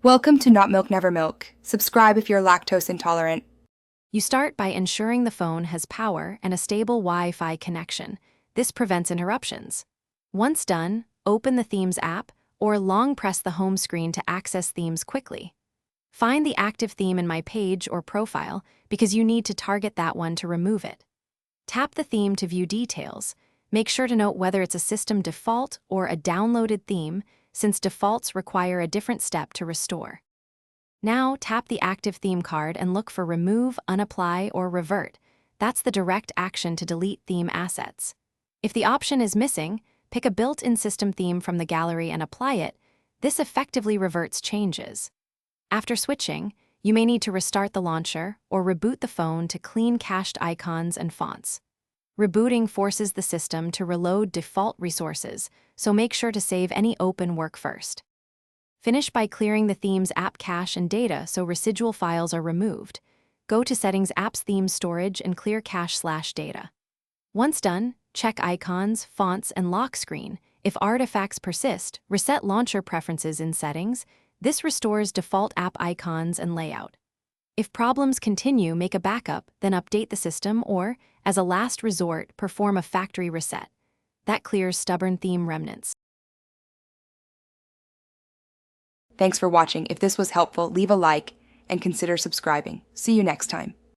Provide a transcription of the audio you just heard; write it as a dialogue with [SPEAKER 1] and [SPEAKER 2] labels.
[SPEAKER 1] Welcome to Not Milk Never Milk. Subscribe if you're lactose intolerant.
[SPEAKER 2] You start by ensuring the phone has power and a stable Wi-Fi connection. This prevents interruptions. Once done, open the Themes app or long press the home screen to access themes quickly. Find the active theme in My Page or Profile because you need to target that one to remove it. Tap the theme to view details. Make sure to note whether it's a system default or a downloaded theme, since defaults require a different step to restore. Now tap the active theme card and look for Remove, Unapply, or Revert. That's the direct action to delete theme assets. If the option is missing, pick a built-in system theme from the gallery and apply it. This effectively reverts changes. After switching, you may need to restart the launcher or reboot the phone to clean cached icons and fonts. Rebooting forces the system to reload default resources, so make sure to save any open work first. Finish by clearing the theme's app cache and data so residual files are removed. Go to Settings, Apps, Themes, Storage, and clear cache/data. Once done, check icons, fonts, and lock screen. If artifacts persist, reset launcher preferences in Settings. This restores default app icons and layout. If problems continue, make a backup, then update the system or, as a last resort, perform a factory reset. That clears stubborn theme remnants.
[SPEAKER 1] Thanks for watching. If this was helpful, leave a like and consider subscribing. See you next time.